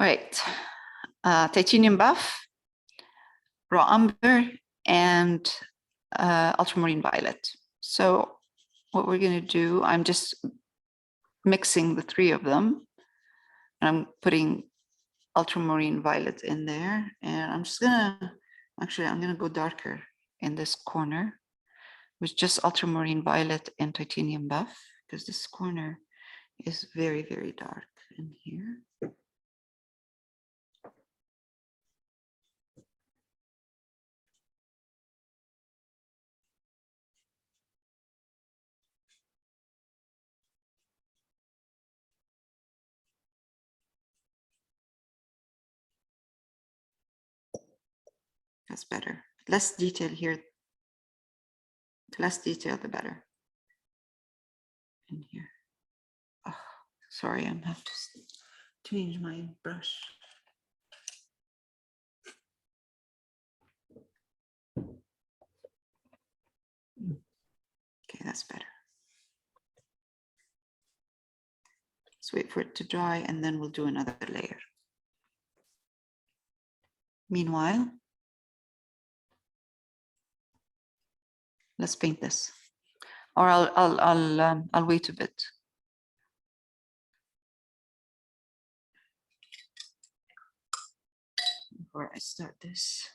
All right, titanium buff, raw umber, and ultramarine violet. So what we're going to do, I'm just mixing the three of them. And I'm putting ultramarine violet in there. And I'm just going to, actually, I'm going to go darker in this corner with just ultramarine violet and titanium buff, because this corner is very, very dark in here. That's better. Less detail here. The less detail, the better. In here. Oh, sorry, I have to change my brush. Okay, that's better. Let's wait for it to dry and then we'll do another layer. Meanwhile, let's paint this. Or I'll wait a bit. Before I start this.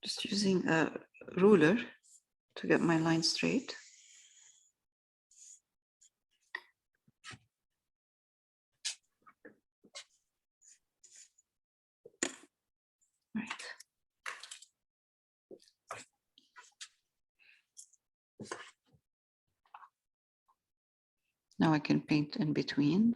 Just using a ruler to get my line straight. Right. Now I can paint in between.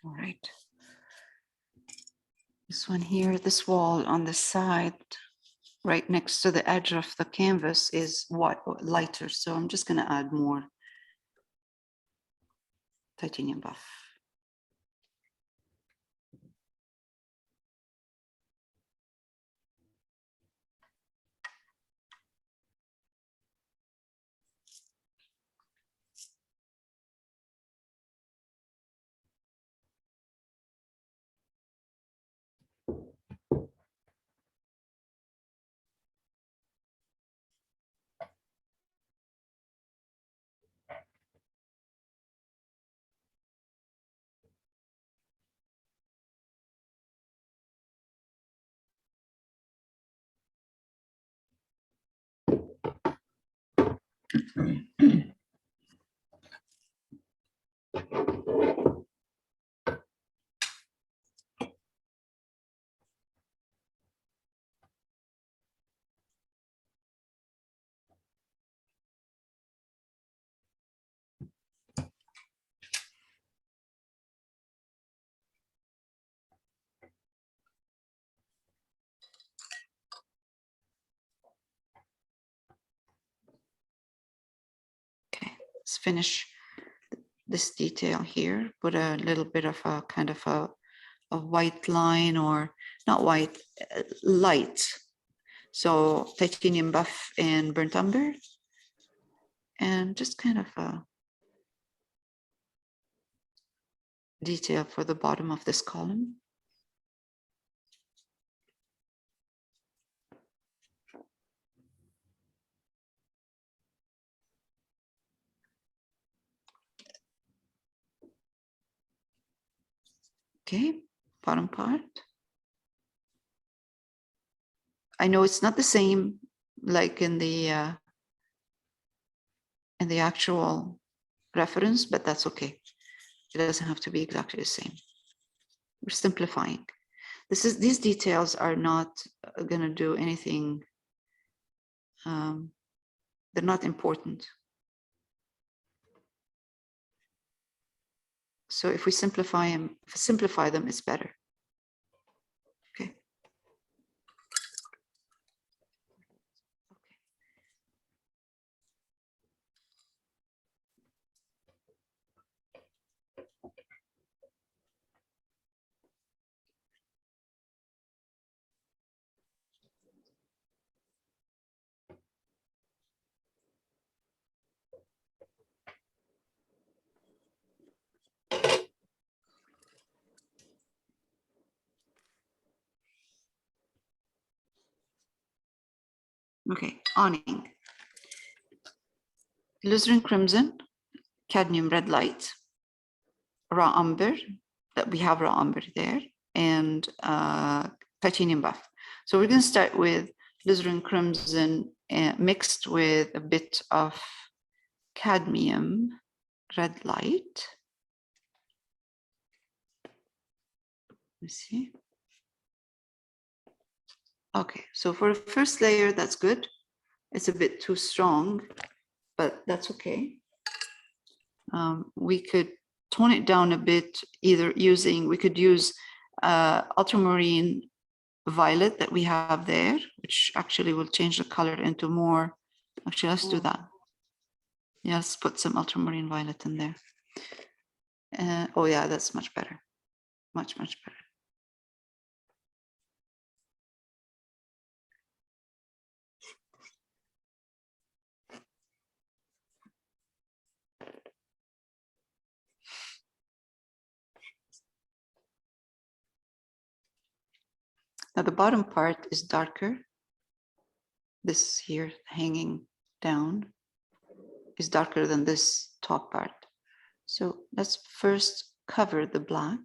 All right. This one here, this wall on the side, right next to the edge of the canvas is white, lighter. So I'm just going to add more titanium buff. Okay, let's finish this detail here. Put a little bit of a kind of a white line, or not white, light. So titanium buff and burnt umber, and just kind of a detail for the bottom of this column. Okay, bottom part. I know it's not the same like in the actual reference, but that's okay. It doesn't have to be exactly the same. We're simplifying. These details are not going to do anything. They're not important. So if we simplify them, it's better. Okay. Okay, awning. Alizarin crimson, cadmium red light, raw umber, that we have raw umber there, and titanium buff. So we're going to start with alizarin crimson mixed with a bit of cadmium red light. Let's see. Okay, so for the first layer, that's good. It's a bit too strong, but that's okay. We could tone it down a bit, either using, we could use ultramarine violet that we have there, which actually will change the color into more. Actually, let's do that. Yeah, let's put some ultramarine violet in there. Oh yeah, that's much better. Much, much better. Now the bottom part is darker. This here hanging down is darker than this top part. So let's first cover the black.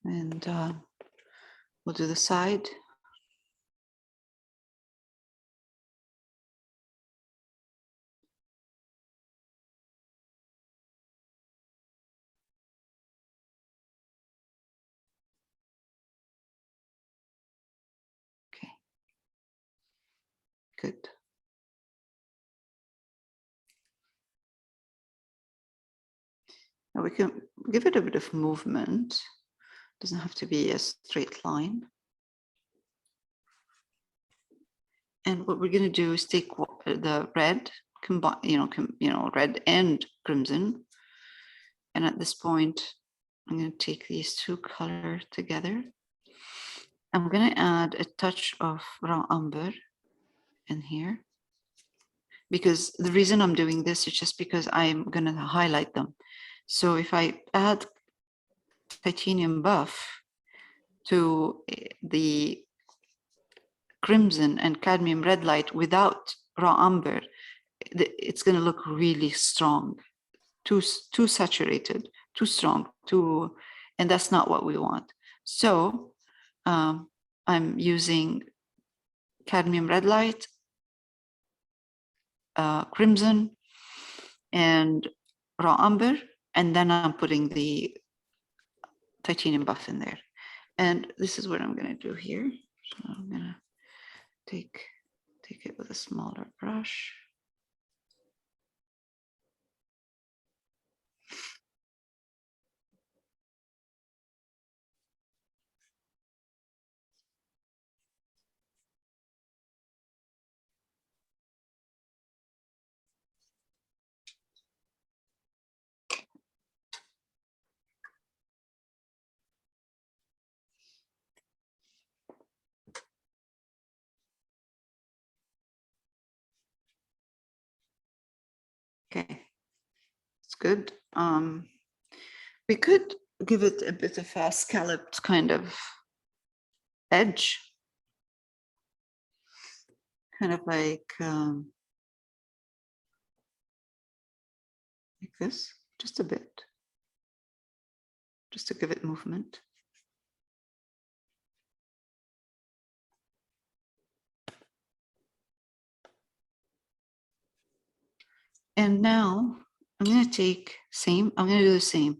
And we'll do the side. Good. Now we can give it a bit of movement. Doesn't have to be a straight line. And what we're going to do is take the red, combine, red and crimson. And at this point, I'm going to take these two colors together. I'm going to add a touch of raw umber in here. Because the reason I'm doing this is just because I'm going to highlight them. So if I add titanium buff to the crimson and cadmium red light without raw umber, it's going to look really strong, too saturated, too strong, and that's not what we want. So I'm using cadmium red light, crimson, and raw umber, and then I'm putting the titanium buff in there. And this is what I'm going to do here. So I'm going to take it with a smaller brush. Okay, it's good. We could give it a bit of a scalloped kind of edge, kind of like this, just a bit, just to give it movement. And now I'm going to take I'm going to do the same.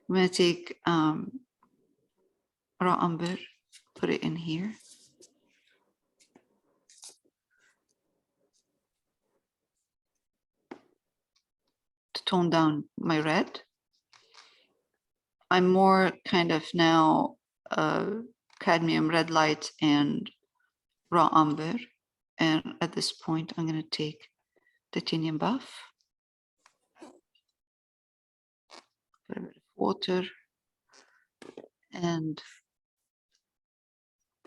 I'm going to take raw umber, put it in here. To tone down my red. I'm more kind of now cadmium red light and raw umber. And at this point, I'm going to take titanium buff, put a bit of water, and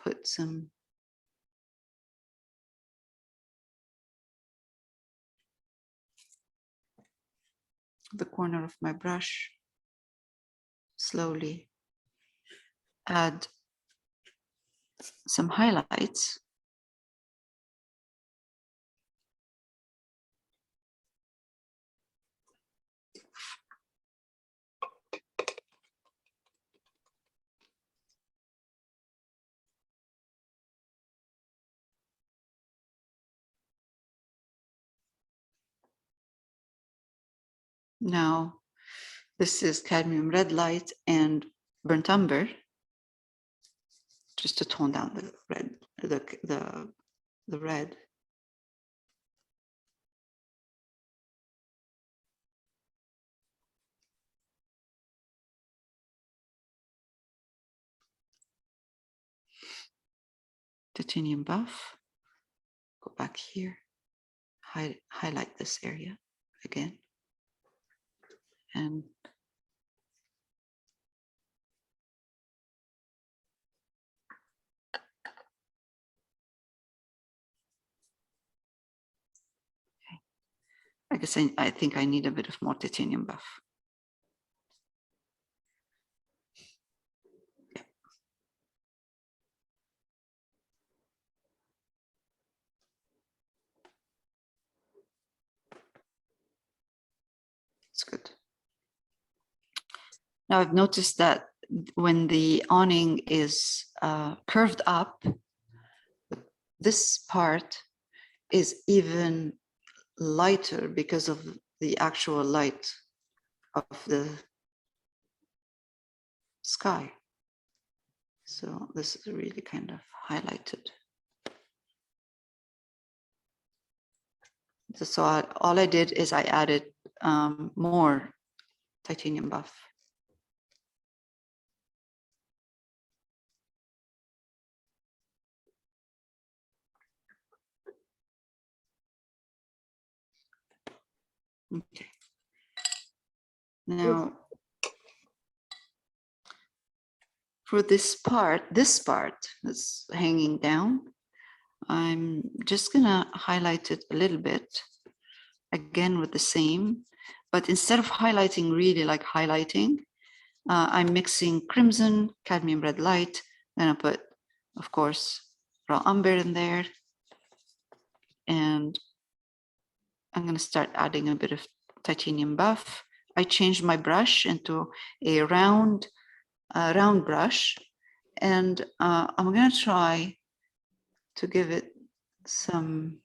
put some the corner of my brush, slowly add some highlights. Now, this is cadmium red light and burnt umber, just to tone down the red, the red. Titanium buff, go back here, highlight this area again. And I guess I think I need a bit of more titanium buff. It's good. Now I've noticed that when the awning is curved up, this part is even lighter because of the actual light of the sky. So this is really kind of highlighted. So all I did is I added more titanium buff. Okay. Now, for this part that's hanging down, I'm just gonna highlight it a little bit, again with the same, but instead of highlighting really like highlighting, I'm mixing crimson, cadmium red light, then I put, of course, raw umber in there, and I'm gonna start adding a bit of titanium buff. I changed my brush into a round brush, and I'm gonna try to give it some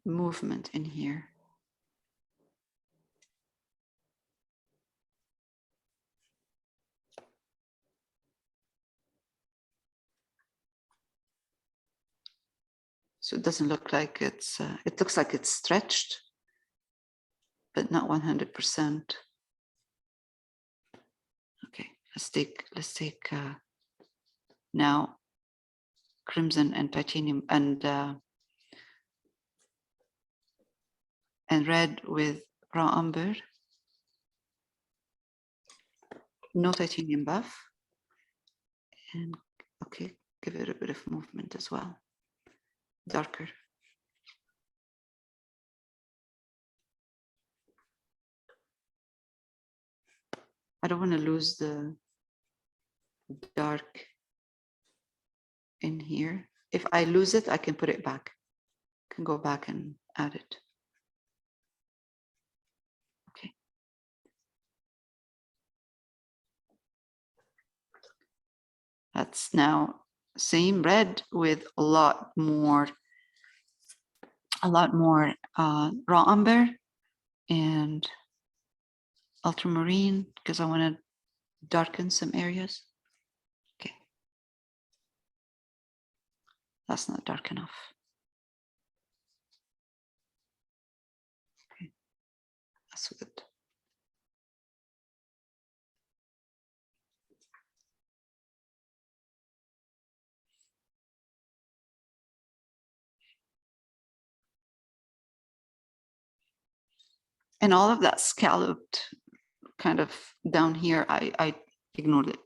movement in here. So it doesn't look like it's, it looks like it's stretched, but not 100%. Okay, let's take now crimson and titanium and red with raw umber. No titanium buff. And okay, give it a bit of movement as well. Darker. I don't want to lose the dark in here. If I lose it, I can put it back. I can go back and add it. Okay. That's now same red with a lot more raw umber and ultramarine because I want to darken some areas. Okay. That's not dark enough. Okay. That's good. And all of that scalloped kind of down here, I ignored it.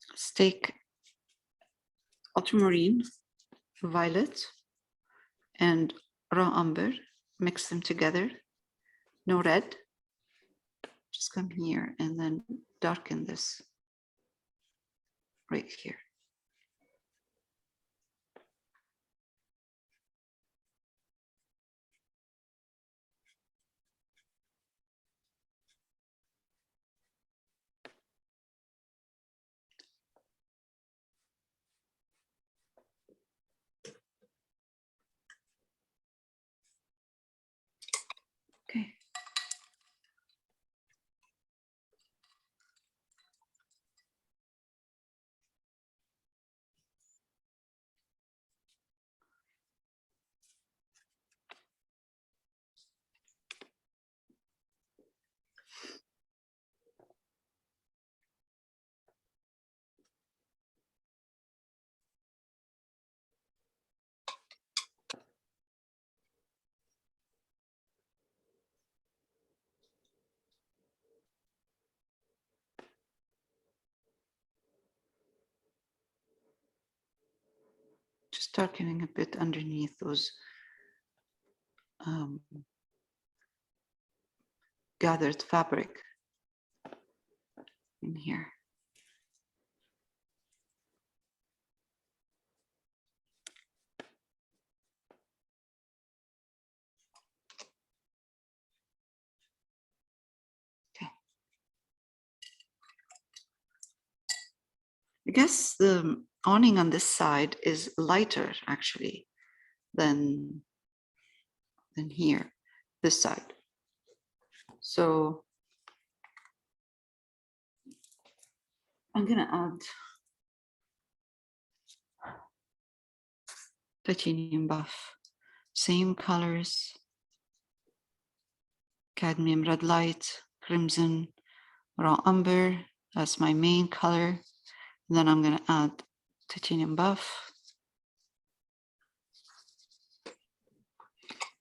Let's take ultramarine, violet, and raw umber, mix them together. No red. Just come here and then darken this right here. Okay. Just darkening a bit underneath those gathered fabric in here. guess the awning on this side is lighter actually than here, this side. So I'm gonna add titanium buff, same colors, cadmium red light, crimson, raw umber, that's my main color. And then I'm gonna add titanium buff.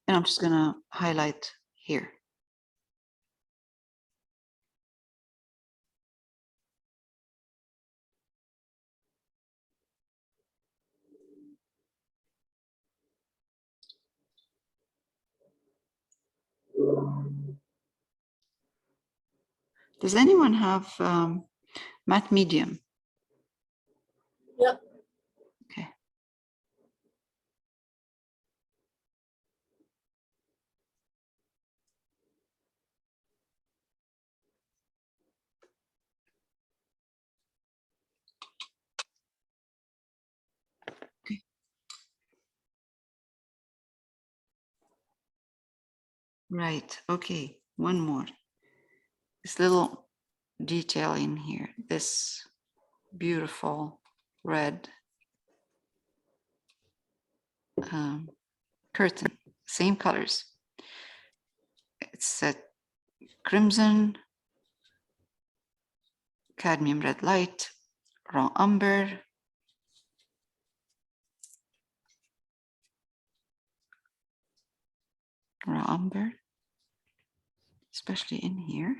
And I'm just gonna highlight here. Does anyone have matte medium? Yep. Okay. Okay. Right. Okay. One more. This little detail in here. This beautiful red curtain. Same colors. It's a crimson, cadmium red light, raw umber, especially in here.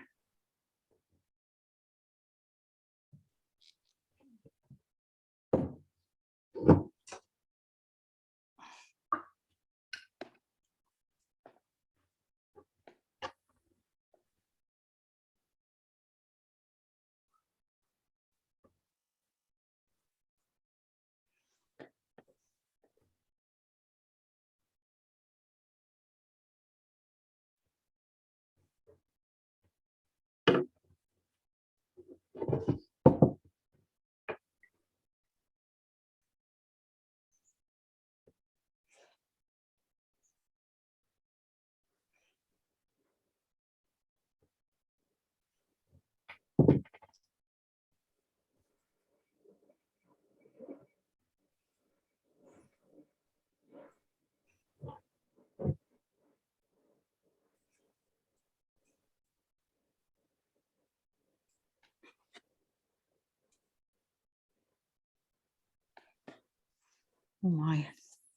Oh my,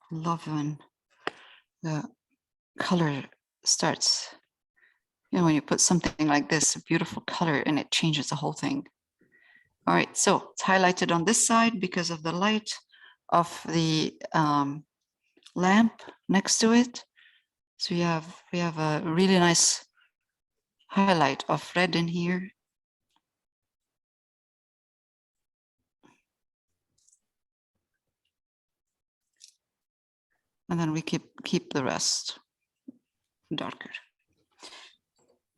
love when the color starts. You know, when you put something like this, a beautiful color, and it changes the whole thing. All right, so it's highlighted on this side because of the light of the lamp next to it. So we have a really nice highlight of red in here. And then we keep the rest darker.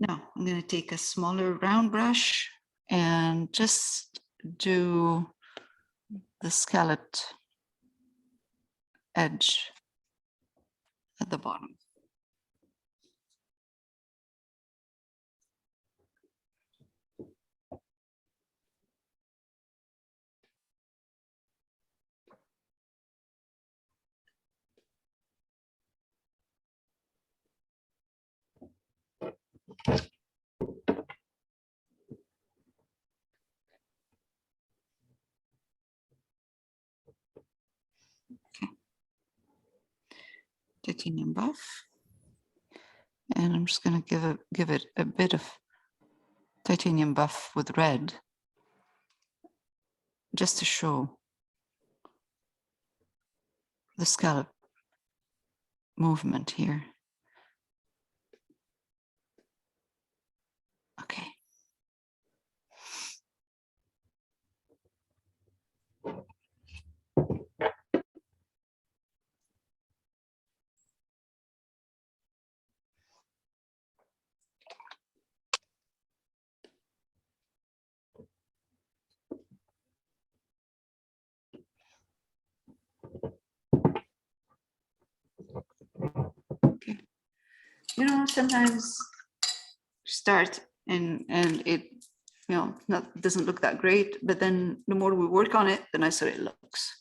Now I'm going to take a smaller round brush and just do the scalloped edge at the bottom. Okay. Titanium buff. And I'm just going to give it a bit of titanium buff with red, just to show the scallop movement here. Okay. you know, sometimes start and it, you know, not doesn't look that great, but then the more we work on it, the nicer it looks.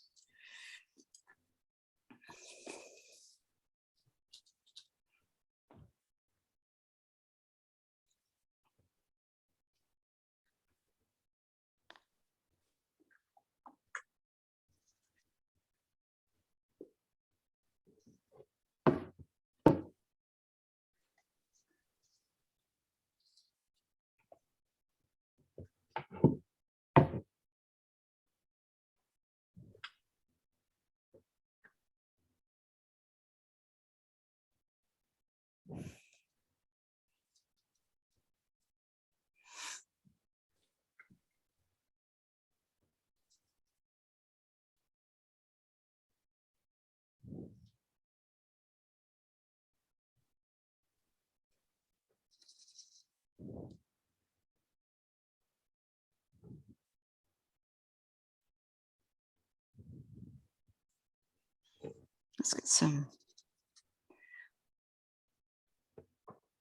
Let's get some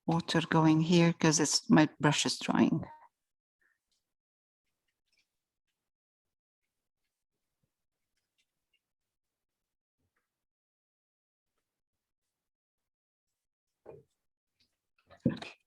water going here because it's my brush is drying. Okay.